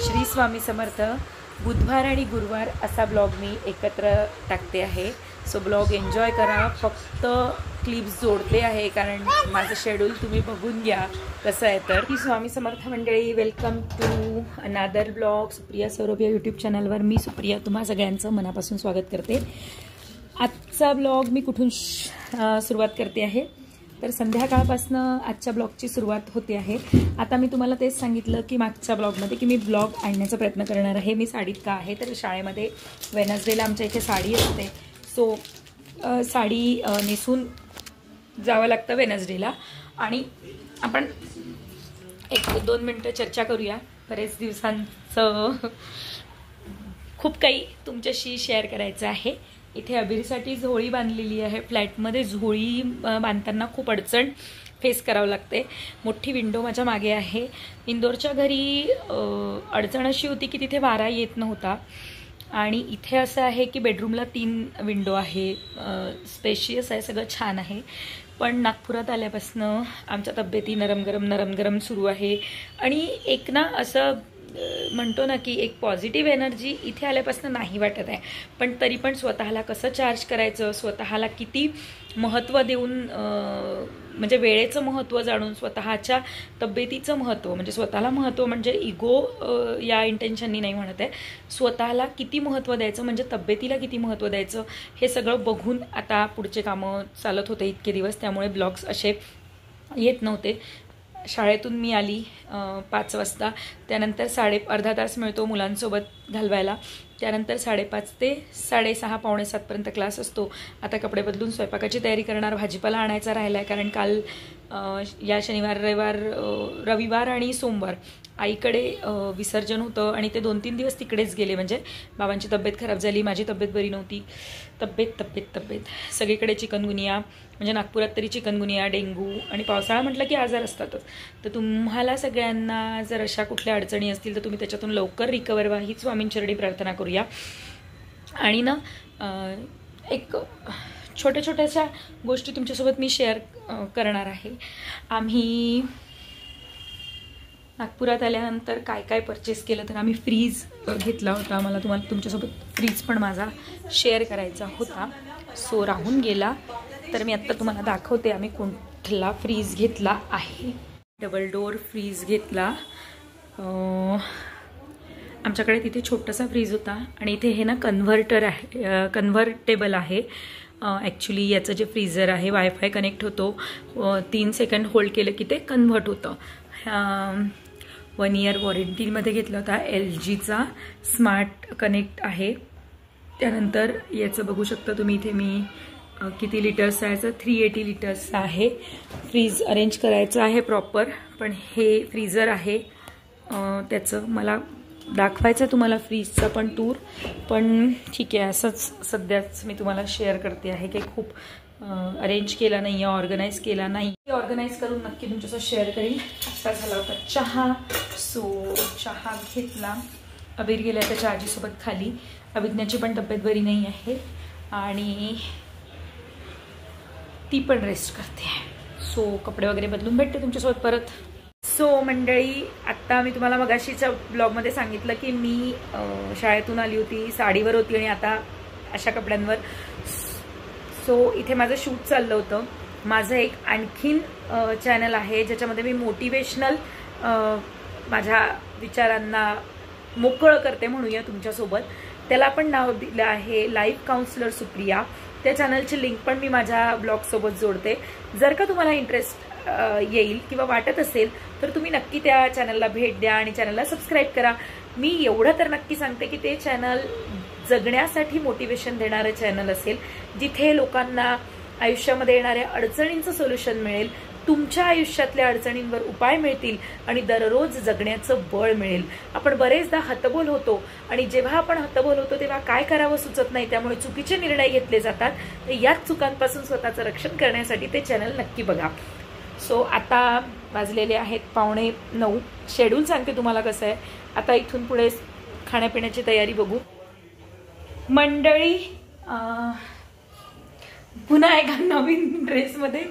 श्री स्वामी समर्थ। बुधवार आणि गुरुवार असा ब्लॉग मी एकत्र टाकते आहे। सो ब्लॉग एन्जॉय करा। फक्त क्लिप्स जोडते आहे कारण माझं शेड्यूल तुम्ही बघून घ्या कसं आहे। तर श्री स्वामी समर्थ मंडळी, welcome to another blog Supriya Saurabh या यूट्यूब चॅनलवर। मी सुप्रिया तुम्हा सगळ्यांचं मनापासून स्वागत करते। आजचा ब्लॉग मी कुठून सुरुवात करते आहे तर संध्याकाळपासून आजच्या ब्लॉगची सुरुवात होते आहे। आता मी तुम्हाला तेच सांगितलं की मागच्या ब्लॉगमध्ये की मी ब्लॉग आणण्याचा प्रयत्न करणार आहे। मी साडीत का आहे तर शाळेमध्ये वेनसडेला आमच्या इथे साडी असते। सो साडी नेसून जावं लागतं वेनसडेला। आणि आपण 1-2 मिनटं चर्चा करूया। बरेच दिवसांचं खूप काही तुमच्याशी शेअर करायचं आहे। इथे अबीरसाठी झोळी बांधलेली आहे। फ्लॅटमध्ये झोळी बांधताना खूप अडचण फेस करावं लागते। मोठी विंडो माझ्या मागे आहे। इंदोरच्या घरी अडचण अशी होती की तिथे वारा येत नव्हता आणि इथे असं आहे की बेडरूमला 3 विंडो आहे। स्पेशियस आहे, सगळं छान आहे। पण नागपुरात आल्यापासून आमच्या तब्येती नरम गरम सुरू आहे आणि एक ना असं म्हणतो ना की एक पॉझिटिव्ह एनर्जी इथे आल्यापासून नाही वाटत आहे। पण तरी पण स्वतःला कसं चार्ज करायचं, स्वतःला किती महत्त्व देऊन म्हणजे वेळेचं महत्त्व जाणून, स्वतःच्या तब्येतीचं महत्त्व म्हणजे स्वतःला महत्त्व म्हणजे इगो या इंटेन्शननी नाही म्हणत आहे, स्वतःला किती महत्त्व द्यायचं म्हणजे तब्येतीला किती महत्त्व द्यायचं हे सगळं बघून आता पुढचे कामं चालत होते इतके दिवस। त्यामुळे ब्लॉग्स असे येत नव्हते। शाळेतून मी आली 5 वाजता, त्यानंतर अर्धा तास मिळतो मुलांसोबत घालवायला। त्यानंतर 5:30 ते 6:30 पावणे 7 पर्यंत क्लास असतो। आता कपडे बदलून स्वयंपाकाची तयारी करणार। भाजीपाला आणायचा राहिला आहे कारण काल या शनिवार रविवार आणि सोमवार आईकडे विसर्जन होतं आणि ते 2-3 दिवस तिकडेच गेले। म्हणजे बाबांची तब्येत खराब झाली, माझी तब्येत बरी नव्हती। तब्येत सगळीकडे चिकनगुनिया, म्हणजे नागपुरात तरी चिकनगुनिया, डेंग्यू आणि पावसाळा म्हटलं की आजार असतातच। तर तुम्हाला सगळ्यांना जर अशा कुठल्या अडचणी असतील तर तुम्ही त्याच्यातून लवकर रिकवर व्हा हीच स्वामींचरणी प्रार्थना करूया। आणि ना एक छोट्याशा गोष्टी तुमच्यासोबत मी शेअर करणार आहे। आम्ही नागपुरात आल्यानंतर काय परचेस केलं तर आम्ही फ्रीज घेतला होता। मला तुमच्यासोबत फ्रीज पण माझा शेअर करायचा होता, सो राहून गेला। तर मी आत्ता तुम्हाला दाखवते आम्ही कुठला फ्रीज घेतला आहे। डबल डोअर फ्रीज घेतला। आमच्याकडे तिथे छोटासा फ्रीज होता आणि इथे हे ना कन्व्हर्टेबल आहे। ॲक्च्युली याचं जे फ्रीझर आहे वायफाय कनेक्ट होतो, 3 सेकंड होल्ड केलं की ते कन्व्हर्ट होतं। 1 इयर वॉरंटीमध्ये घेतला होता। LGचा स्मार्ट कनेक्ट आहे। त्यानंतर याचं बघू शकता तुम्ही, इथे मी किती लिटर्स आहे, 380 लिटर्स आहे। फ्रीज अरेंज करायचं आहे प्रॉपर, पण हे फ्रीझर आहे त्याचं मला दाखवायचं तुम्हाला फ्रीजचा पण टूर, पण ठीक आहे असंच सध्याच मी तुम्हाला शेअर करते आहे की खूप अरेंज केला नाही आहे, ऑर्गनाईज केला नाही। ऑर्गनाईज करून नक्की तुमच्यासोबत शेअर करेल। आत्ता झाला होता चहा, सो चहा घेतला। अबीर गेल्या त्याच्या आजीसोबत खाली। अभिज्ञाची पण तब्येत बरी नाही आहे आणि ती पण रेस्ट करते आहे। सो कपडे वगैरे बदलून भेटते तुमच्यासोबत परत। सो मंडळी, आत्ता मी तुम्हाला मगाशीच्या ब्लॉगमध्ये सांगितलं की मी शाळेतून आली होती, साडीवर होती आणि आता अशा कपड्यांवर। सो इथे माझं शूट चाललं होतं। माझं एक आणखीन चॅनल आहे ज्याच्यामध्ये मी मोटिवेशनल माझ्या विचारांना मोकळं करते म्हणूया तुमच्यासोबत। त्याला पण नाव दिलं आहे लाईफ काउन्सिलर सुप्रिया। त्या चॅनलची लिंक पण मी माझ्या ब्लॉगसोबत जोडते। जर का तुम्हाला इंटरेस्ट येईल किंवा वाटत असेल तर तुम्ही नक्की त्या चॅनलला भेट द्या आणि चॅनलला सबस्क्राईब करा। मी एवढं तर नक्की सांगते की ते चॅनल जगण्यासाठी मोटिवेशन देणारं चॅनल असेल, जिथे लोकांना आयुष्यामध्ये येणाऱ्या अडचणींचं सोल्युशन मिळेल, तुमच्या आयुष्यातल्या अडचणींवर उपाय मिळतील आणि दररोज जगण्याचं बळ मिळेल। आपण बरेचदा हतबल होतो आणि जेव्हा आपण हतबल होतो तेव्हा काय करावं सुचत नाही, त्यामुळे चुकीचे निर्णय घेतले जातात। तर याच चुकांपासून स्वतःचं रक्षण करण्यासाठी ते चॅनल नक्की बघा। सो आता वाजलेले आहेत 8:45। शेड्यूल सांगते तुम्हाला कसं आहे। आता इथून पुढे खाण्यापिण्याची तयारी बघू मंडळी। पुन्हा एका नवीन ड्रेसमध्ये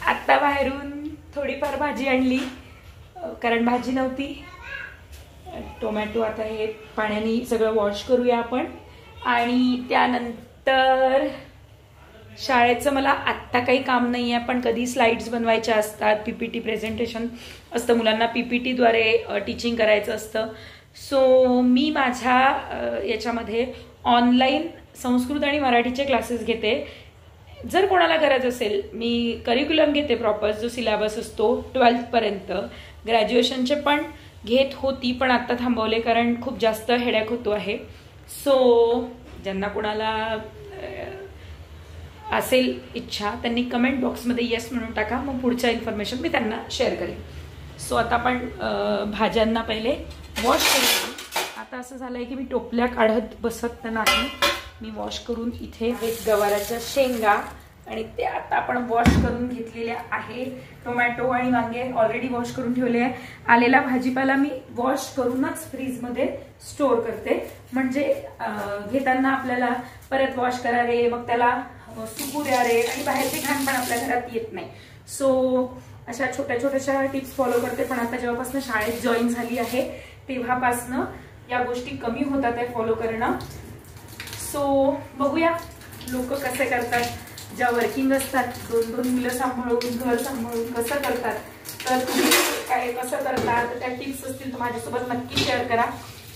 आत्ता बाहेरून थोडीफार भाजी आणली कारण भाजी नव्हती। टोमॅटो आता हे पाण्याने सगळं वॉश करूया आपण. आणि त्यानंतर शाळेचं मला आत्ता काही काम नाही आहे, पण कधी स्लाइड्स बनवायच्या असतात, PPT प्रेझेंटेशन असतं, मुलांना PPTद्वारे टीचिंग करायचं असतं. सो मी माझ्या याच्यामध्ये ऑनलाईन संस्कृत आणि मराठीचे क्लासेस घेते. जर कोणाला गरज असेल, मी करिक्युलम घेते प्रॉपर, जो सिलेबस असतो 12th पर्यंत. ग्रॅज्युएशनचे पण घेत होती, पण आत्ता थांबवले कारण खूप जास्त हेडॅक होतो आहे. सो ज्यांना कोणाला असेल इच्छा त्यांनी कमेंट बॉक्समध्ये येस म्हणून टाका, मग पुढच्या इन्फॉर्मेशन मी त्यांना शेअर करेन. सो आता आपण भाज्यांना पहिले वॉश करून. आता असं झालं आहे की मी टोपल्या काढत बसत नाही, मी वॉश करून इथे गवाराच्या शेंगा आणि ते आता आपण वॉश करून घेतलेल्या आहे. टोमॅटो आणि वांगे ऑलरेडी वॉश करून ठेवले आहे. आलेला भाजीपाला मी वॉश करूनच फ्रीजमध्ये स्टोअर करते, म्हणजे घेताना आपल्याला परत वॉश करा रे, मग त्याला सुकू द्या रे, आणि बाहेरचे घाण पण आपल्या घरात येत नाही. सो अशा छोट्या छोट्याशा टिप्स फॉलो करते. पण आता जेव्हापासून शाळेत जॉईन झाली आहे तेव्हापासनं या गोष्टी कमी होतात आहे फॉलो करणं. सो बघूया लोक कसे करतात, ज्या वर्किंग असतात, 2-2 मुलं सांभाळून घर सांभाळून कसं करतात. तर तुम्ही काय कसं करता, तर त्या टिप्स असतील तर माझ्यासोबत नक्की शेअर करा.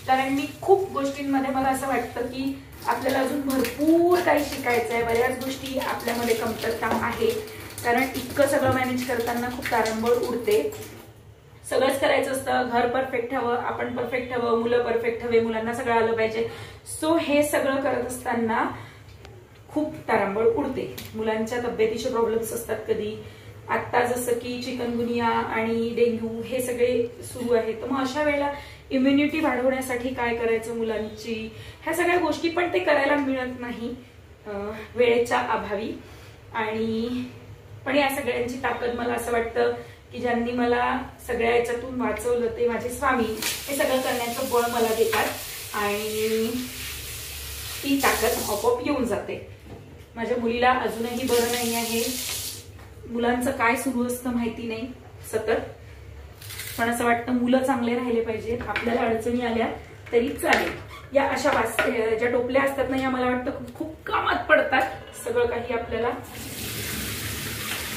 कारण मी खूप गोष्टींमध्ये मला असं वाटतं की आपल्याला अजून भरपूर काही शिकायचं आहे, बऱ्याच गोष्टी आपल्यामध्ये कमतरता आहे. कारण इतकं सगळं मॅनेज करताना खूप तारंबळ उडते. सगळंच करायचं असतं, घर परफेक्ट हवं, आपण परफेक्ट हवं, मुलं परफेक्ट हवे, मुलांना सगळं आलं पाहिजे. सो हे सगळं करत असताना खूप तारंबळ उडते. मुलांच्या तब्येतीचे प्रॉब्लेम्स असतात कधी, आत्ता जसं की चिकनगुनिया आणि डेंग्यू हे सगळे सुरू आहे. तर मग अशा वेळेला इम्युनिटी वाढवण्यासाठी काय करायचं मुलांची, ह्या सगळ्या गोष्टी पण ते करायला मिळत नाही वेळेच्या अभावी. आणि पण या सगळ्यांची ताकद मला असं वाटतं की ज्यांनी मला सगळ्या याच्यातून वाचवलं ते माझे स्वामी हे सगळं करण्याचं बळ मला देतात आणि ती ताकद आपोआप येऊन जाते. माझ्या मुलीला अजूनही बरं नाही आहे, मुलांचं काय सुरू असतं माहिती नाही सतत, पण असं वाटतं मुलं चांगले राहिले पाहिजेत, आपल्याला अडचणी आल्या तरी चालेल. या अशा ज्या टोपल्या असतात ना, या मला वाटतं खूप कामात पडतात सगळं काही आपल्याला.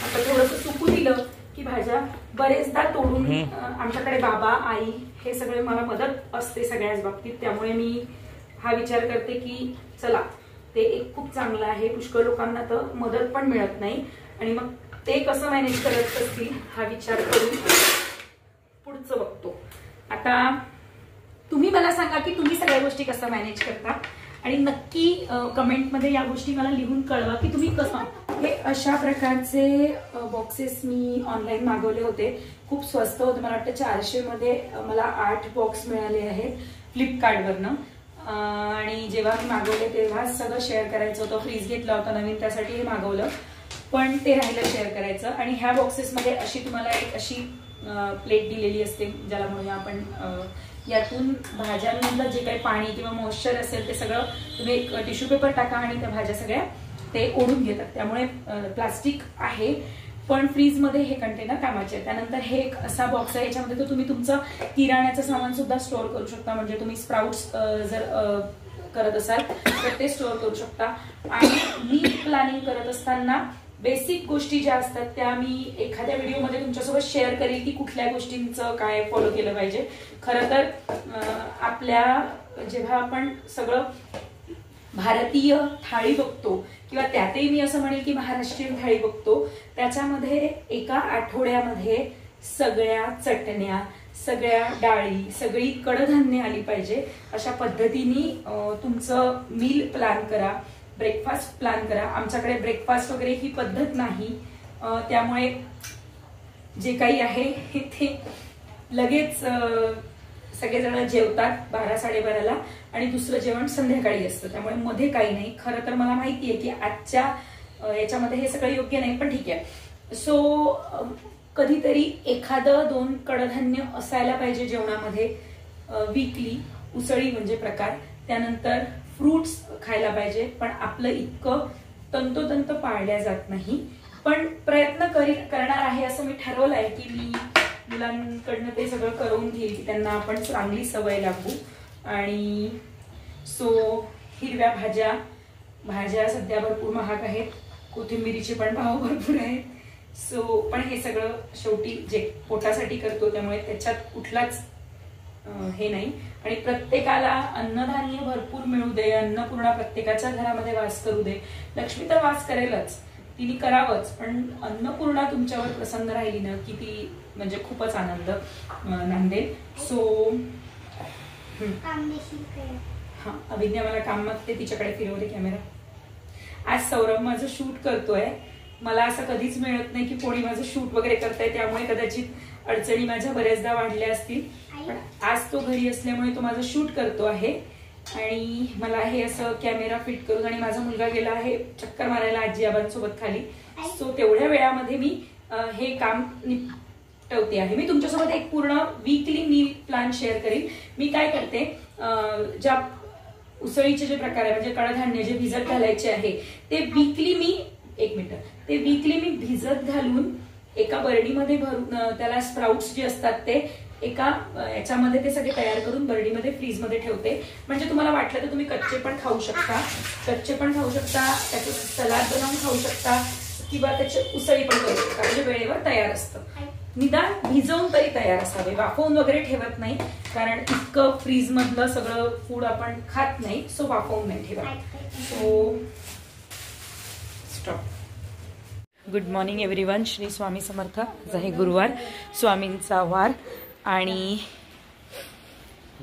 आता थोडंसं सुकू दिलं की भाज्या बरेचदा तोडून आमच्याकडे बाबा आई हे सगळे मला मदत असते सगळ्याच बाबतीत. त्यामुळे मी हा विचार करते की चला ते एक खूप चांगलं आहे. पुष्कळ लोकांना तर मदत पण मिळत नाही आणि मग ते कसं मॅनेज करत असतील हा विचार करून पुढचं बघतो. आता तुम्ही मला सांगा की तुम्ही सगळ्या गोष्टी कसं मॅनेज करता आणि नक्की कमेंटमध्ये या गोष्टी मला लिहून कळवा की तुम्ही कसं. हे अशा प्रकारचे बॉक्सेस मी ऑनलाईन मागवले होते, खूप स्वस्त होते, मला वाटतं 400 मध्ये मला 8 बॉक्स मिळाले आहेत फ्लिपकार्टवरनं. आणि जेव्हा मी मागवले तेव्हा सगळं शेअर करायचं होतं. फ्रीज घेतला होता नवीन, त्यासाठी हे मागवलं, पण ते राहिलं शेअर करायचं. आणि ह्या बॉक्सेसमध्ये अशी तुम्हाला एक अशी प्लेट दिलेली असते, ज्याला म्हणूया आपण, यातून भाज्यांमधलं जे काही पाणी किंवा मॉइश्चर असेल ते सगळं तुम्ही एक टिश्यू पेपर टाका आणि त्या भाज्या सगळ्या ते ओढून घेतात. त्यामुळे प्लास्टिक आहे पण फ्रीजमध्ये हे कंटेनर कामाचे आहे. त्यानंतर हे एक असा बॉक्स आहे, याच्यामध्ये तो तुम्ही तुमचं किराण्याचं सामान सुद्धा स्टोअर करू शकता. म्हणजे तुम्ही स्प्राउट्स जर करत असाल तर ते स्टोअर करू शकता. आणि मी प्लॅनिंग करत असताना बेसिक गोष्टी ज्या असतात त्या मी एखाद्या व्हिडिओमध्ये तुमच्यासोबत शेअर करेल की कुठल्या गोष्टींचं काय फॉलो केलं पाहिजे. खरं तर आपल्या जेव्हा आपण सगळं भारतीय थाळी बघतो किंवा त्यातही मी असं म्हणेल की महाराष्ट्रीयन थाळी बघतो, त्याच्यामध्ये एका आठवड्यामध्ये सगळ्या चटण्या, सगळ्या डाळी, सगळी कडधान्य आली पाहिजे. अशा पद्धतीने तुमचं मील प्लॅन करा, ब्रेकफास्ट प्लॅन करा. आमच्याकडे ब्रेकफास्ट वगैरे ही पद्धत नाही, त्यामुळे जे काही आहे ते लगेच सगळेजण जेवतात 12-12:30ला आणि दुसरं जेवण संध्याकाळी असतं. त्यामुळे मध्ये काही नाही. खरं तर मला माहिती आहे की आजच्या याच्यामध्ये हे सगळं योग्य नाही, पण ठीक आहे. सो कधीतरी 1-2 कडधान्य असायला पाहिजे जेवणामध्ये वीकली. उसळी म्हणजे प्रकार. त्यानंतर फ्रूट्स खायला पाहिजे, पण आपलं इतकं तंतोतंत पाळल्या जात नाही. पण प्रयत्न करणार आहे असं मी ठरवलं आहे की मी मुलांकडनं ते सगळं करून घेईल की त्यांना आपण चांगली सवय लागू. आणि सो हिरव्या भाज्या सध्या भरपूर महाग आहेत, कोथिंबिरीचे पण भाव भरपूर आहेत. सो पण हे सगळं शेवटी जे पोटासाठी करतो त्यामुळे त्याच्यात कुठलाच हे नाही. आणि प्रत्येकाला अन्नधान्य भरपूर मिळू दे, अन्नपूर्णा प्रत्येकाच्या घरामध्ये वास करू दे. लक्ष्मी तर वास करेलच, तिने करावंच, पण अन्नपूर्णा तुमच्यावर प्रसन्न राहिली ना की ती म्हणजे खूपच आनंद नांदेल. सो हा, अभिज्ञा मला काम मागते, तिच्याकडे फिरवते कॅमेरा. आज सौरभ माझं शूट करतोय. मला असं कधीच मिळत नाही की कोणी माझं शूट वगैरे करताय, त्यामुळे कदाचित अडचणी माझ्या बऱ्याचदा वाढल्या असतील. पण आज तो घरी असल्यामुळे तो माझं शूट करतो आहे. आणि मला हे असं कॅमेरा फिट करून, आणि माझा मुलगा गेला आहे चक्कर मारायला आजी आबांसोबत खाली. सो तेवढ्या वेळामध्ये मी हे काम निपटवते आहे. मी तुमच्यासोबत एक पूर्ण वीकली मील प्लॅन शेअर करीन. मी काय करते, ज्या उसळीचे जे प्रकार आहे म्हणजे कडधान्य जे भिजत घालायचे आहे ते वीकली मी भिजत घालून एका बरडीमध्ये भरून, त्याला स्प्राउट्स जे असतात ते एका याच्यामध्ये ते सगळे तयार करून बरडीमध्ये फ्रीजमध्ये ठेवते. म्हणजे तुम्हाला वाटलं तर तुम्ही कच्चे पण खाऊ शकता, त्याचं सलाद बनवून खाऊ शकता, किंवा त्याची उसळी पण करू शकता. म्हणजे वेळेवर तयार असतं. निदान भिजवून तरी तयार असावे, वाफवून वगैरे ठेवत नाही, कारण इतकं फ्रीज मधलं सगळं फूड आपण खात नाही. सो वाफवून नाही ठेवत. So stop. Good morning everyone. Shri Swami Samarth. आज आहे गुरुवार, स्वामींचा वार. आणि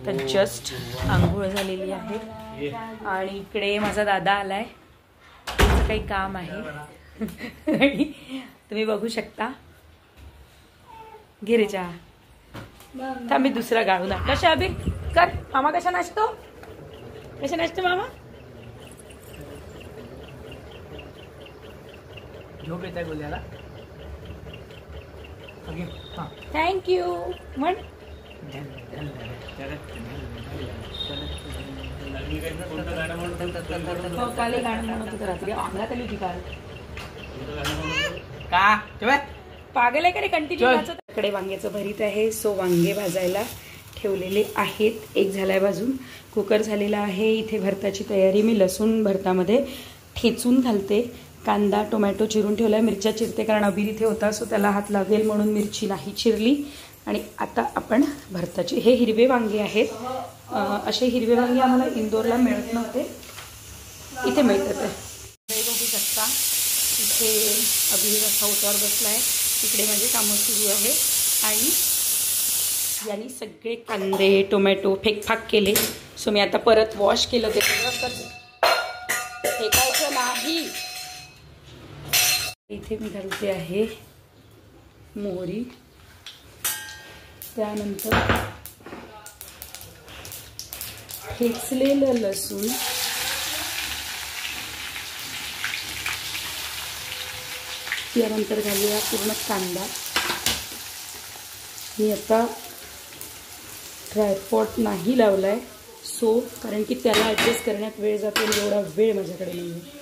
तर जस्ट आंघोळ झालेली आहे आणि इकडे माझा दादा आलाय, त्याचं काही काम आहे. आणि तुम्ही बघू शकता. घे रे चहा. थांब मी दुसरा गाळू ना. कशा अभि कर मामा, कशा नाचतो मामा. झोप येत आहे बोलायला. थँक्यू म्हण. काल गाणं म्हणत होतं रात्री, अंगणात आली होती काल. का पागल आहे का रे, कंटिन्यू वाचत. इकडे वांग्याचं भरीत आहे. सो वांगे भाजायला ठेवलेले आहेत. एक झालाय भाजून, कुकर झालेला आहे. इथे भरताची तयारी. मी लसूण भरतामध्ये ठेचून घालते. कांदा टोमॅटो चिरून ठेवलाय. मिरच्या चिरते कारण अबीर इथे होता, सो त्याला हात लागेल म्हणून मिरची नाही चिरली. आणि आता आपण भरताची, हे हिरवे वांगे आहेत. असे हिरवे वांगे आम्हाला इंदोरला मिळत नव्हते, इथे मिळतात. बघू शकता इथे अबीर असा उतार बसलाय. इकडे माझे कामं सुरू आहे. आणि यांनी सगळे कांदे टोमॅटो फेकफाक केले. सो मी आता परत वॉश केलं ते सगळं, फेकायचं नाही. इथे मी घालते आहे मोहरी, त्यानंतर ठेचलेलं लसूण, त्यानंतर घालूया पूर्ण कांदा. मी आता ट्रायपॉड नाही लावलाय, सो कारण की त्याला ॲडजस्ट करण्यात वेळ जातो, एवढा वेळ माझ्याकडे नाही आहे.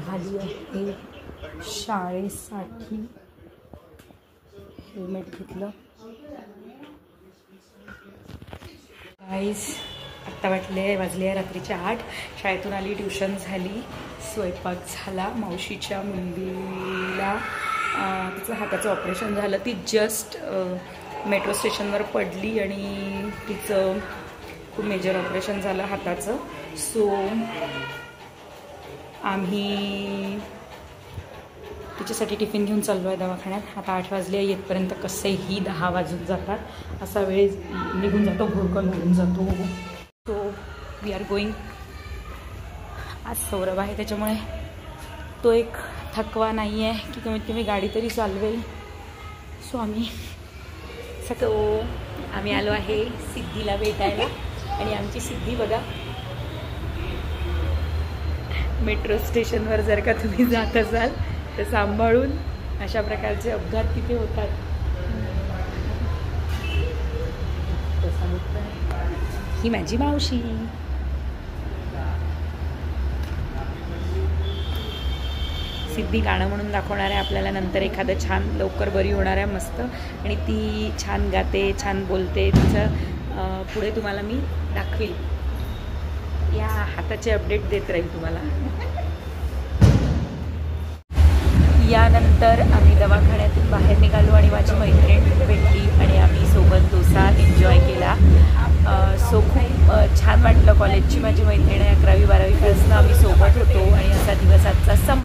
खाली आहे शाळेसाठी हेल्मेट घेतलं. गाईज आत्ता वाजले आहे रात्रीचे 8. शाळेतून आली, ट्युशन झाली, स्वयंपाक झाला. मावशीच्या मुलीला तिचं हाताचं ऑपरेशन झालं. ती जस्ट मेट्रो स्टेशनवर पडली आणि तिचं खूप मेजर ऑपरेशन झालं हाताचं. सो आम्ही तिच्यासाठी टिफिन घेऊन चाललो आहे दवाखान्यात. आता 8 वाजले, येतपर्यंत कसेही 10 वाजून जातात. असा वेळ निघून जातो, भोरकन होऊन जातो. So we are going. आज सौरभ आहे त्याच्यामुळे तो एक थकवा नाही आहे की कमीत कमी गाडी तरी चालवेल. सो आम्ही आलो आहे सिद्धीला भेटायला. आणि आमची सिद्धी बघा, मेट्रो स्टेशनवर जर का तुम्ही जात असाल तर सांभाळून, अशा प्रकारचे अपघात तिथे होतात. ही माझी मावशी. सिद्धी गाणं म्हणून दाखवणार आहे आपल्याला नंतर, एखादं छान लवकर बरी होणार आहे मस्त. आणि ती छान गाते, छान बोलते. तिचं पुढे तुम्हाला मी दाखवेल. या हाताचे अपडेट देत राहील तुम्हाला. यानंतर आम्ही दवाखान्यातून बाहेर निघालो आणि माझी मैत्रीण भेटली आणि आम्ही सोबत डोसा एन्जॉय केला. सो खूप छान वाटलं. कॉलेजची माझी मैत्रीण आहे, 11वी 12वीपासून आम्ही सोबत होतो आणि असा दिवस आजचा